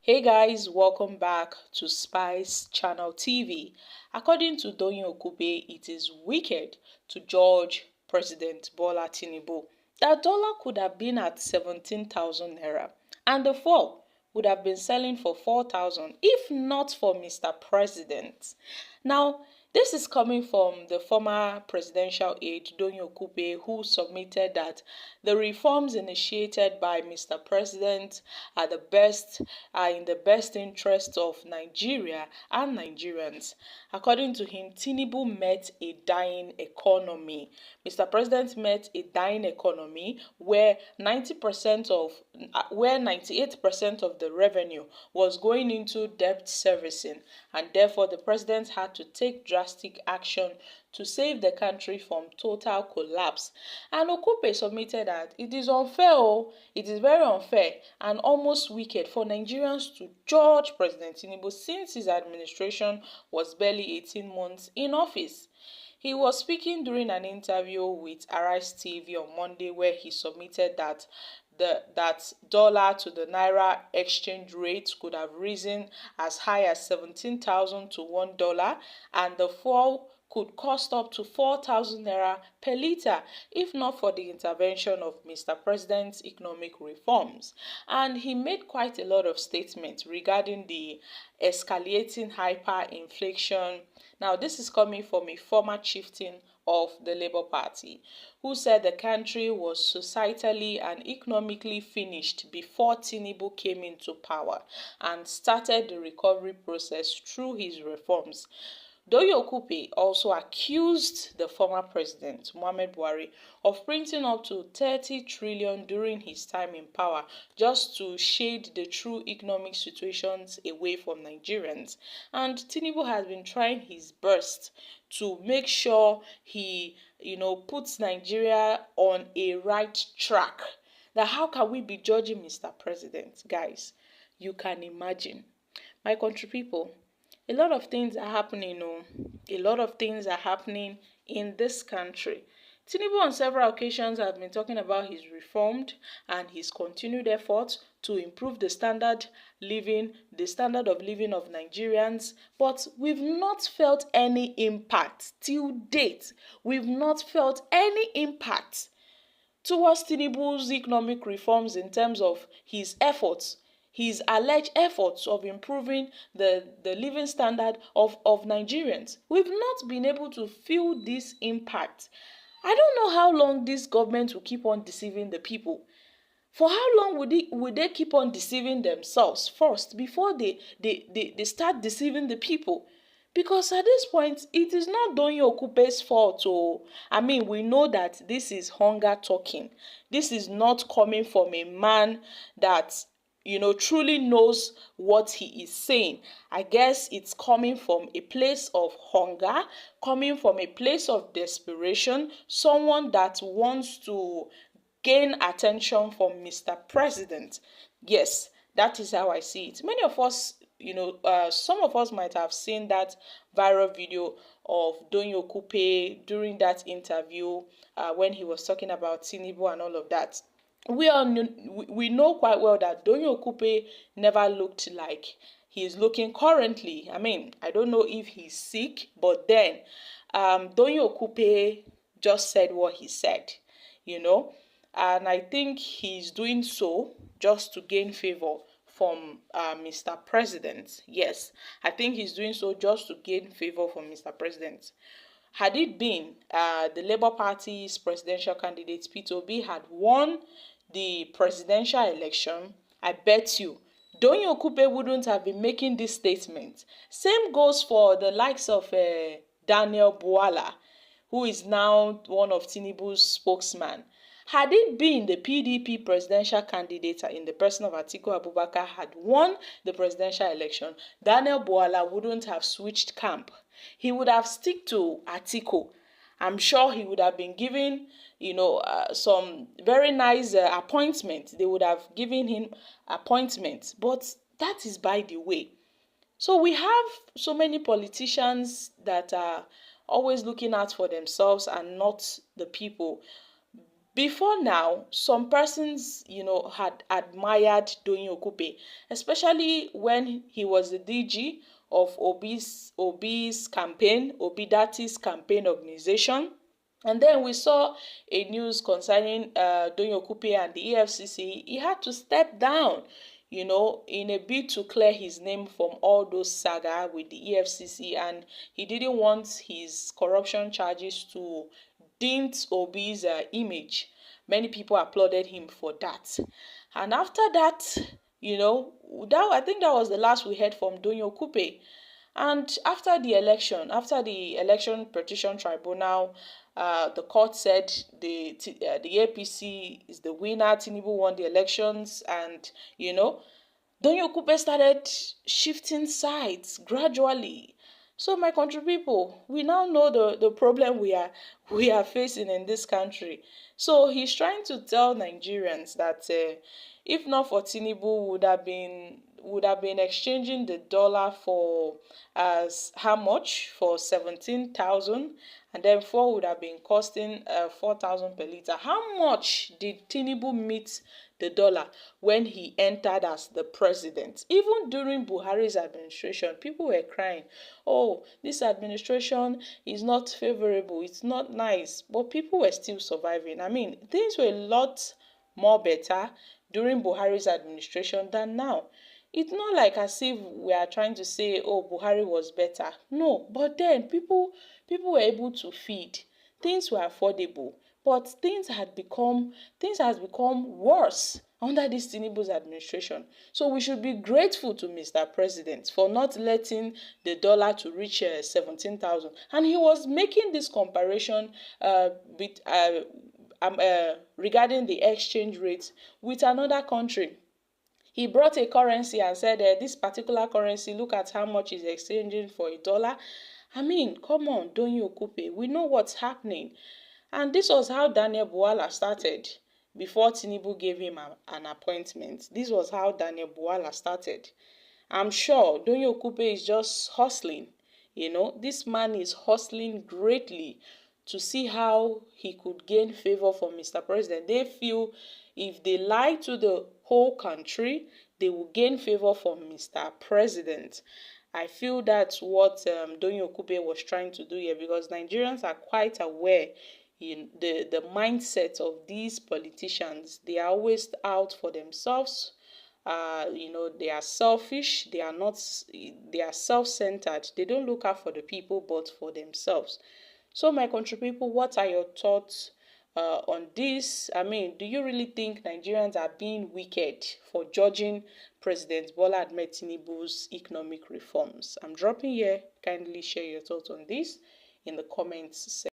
Hey guys, welcome back to Spice Channel TV. According to Okupe, it is wicked to judge President Bola Tinubu. That dollar could have been at 17,000 naira and the fuel would have been selling for 4,000 if not for Mr. President. Now, this is coming from the former presidential aide Okupe, who submitted that the reforms initiated by Mr. President are in the best interest of Nigeria and Nigerians. According to him, Tinubu met a dying economy. Mr. President met a dying economy where 98% of the revenue was going into debt servicing, and therefore the president had to take drastic action to save the country from total collapse. And Okupe submitted that it is unfair, it is very unfair and almost wicked for Nigerians to judge President Tinubu since his administration was barely 18 months in office. He was speaking during an interview with Arise TV on Monday, where he submitted that that dollar to the naira exchange rate could have risen as high as 17,000 to $1, and the fuel could cost up to 4,000 naira per litre if not for the intervention of Mr. President's economic reforms. And he made quite a lot of statements regarding the escalating hyperinflation. Now, this is coming from a former chieftain of the Labour Party, who said the country was societally and economically finished before Tinubu came into power and started the recovery process through his reforms. Okupe also accused the former president, Muhammadu Buhari, of printing up to 30 trillion during his time in power just to shade the true economic situations away from Nigerians. And Tinubu has been trying his best to make sure he, puts Nigeria on a right track. Now, how can we be judging Mr. President? Guys, you can imagine. My country people, a lot of things are happening, a lot of things are happening in this country. Tinubu on several occasions have been talking about his reformed and his continued efforts to improve the standard of living of Nigerians, but we've not felt any impact till date. We've not felt any impact towards Tinubu's economic reforms in terms of his efforts, his alleged efforts of improving the living standard of Nigerians. We've not been able to feel this impact. I don't know how long this government will keep on deceiving the people. For how long would they keep on deceiving themselves first before they start deceiving the people? Because at this point, it is not Okupe's fault. We know that this is hunger talking. This is not coming from a man that truly knows what he is saying. I guess it's coming from a place of hunger, coming from a place of desperation, someone that wants to gain attention from Mr. President. Yes, that is how I see it. Many of us, some of us might have seen that viral video of Okupe during that interview when he was talking about Tinubu and all of that. We know quite well that Okupe never looked like he's looking currently. I don't know if he's sick, but then Okupe just said what he said, and I think he's doing so just to gain favor from Mr. President. Yes, I think he's doing so just to gain favor from Mr. President. Had it been the Labour Party's presidential candidate, Peter Obi, had won the presidential election, I bet you Okupe wouldn't have been making this statement. Same goes for the likes of Daniel Bwala, who is now one of Tinubu's spokesman. Had it been the PDP presidential candidate in the person of Atiku Abubakar had won the presidential election, Daniel Bwala wouldn't have switched camp. He would have stick to Atiku. I'm sure he would have been given, some very nice appointments. They would have given him appointments. But that is by the way. So we have so many politicians that are always looking out for themselves and not the people. Before now, some persons, had admired Doyin Okupe, especially when he was the DG of Obi's campaign, Obidati's campaign organization. And then we saw a news concerning Doyin Okupe and the EFCC. He had to step down, in a bid to clear his name from all those saga with the EFCC, and he didn't want his corruption charges to dent Obi's image. Many people applauded him for that. And after that, I think that was the last we heard from Doyin Okupe. And after the election petition tribunal, the court said the APC is the winner. Tinubu won the elections, and Doyin Okupe started shifting sides gradually. So my country people, we now know the problem we are facing in this country. So he's trying to tell Nigerians that if not for Tinubu, would have been exchanging the dollar for as how much, for 17,000, and then four would have been costing 4,000 per liter. How much did Tinubu meet the dollar when he entered as the president? Even during Buhari's administration, people were crying, oh, this administration is not favorable, it's not nice, but people were still surviving. I mean, things were a lot more better during Buhari's administration than now. It's not like as if we are trying to say, oh, Buhari was better. No, but then people were able to feed. Things were affordable, but things has become worse under this Tinubu's administration. So we should be grateful to Mr. President for not letting the dollar to reach 17,000. And he was making this comparison regarding the exchange rate with another country. He brought a currency and said, this particular currency, look at how much is exchanging for a dollar. I mean, come on, Doyin Okupe, we know what's happening. And this was how Daniel Buala started before Tinubu gave him an appointment. This was how Daniel Buala started. I'm sure Doyin Okupe is just hustling. This man is hustling greatly to see how he could gain favor from Mr. President. They feel if they lie to the whole country, they will gain favor from Mr. President. I feel that's what Doyin Okupe was trying to do here, because Nigerians are quite aware in the mindset of these politicians. They are always out for themselves. They are selfish. They are self-centered. They don't look out for the people, but for themselves. So my country people, what are your thoughts on this? I mean, do you really think Nigerians are being wicked for judging President Bola Ahmed Tinubu's economic reforms? I'm dropping here. Kindly share your thoughts on this in the comments section.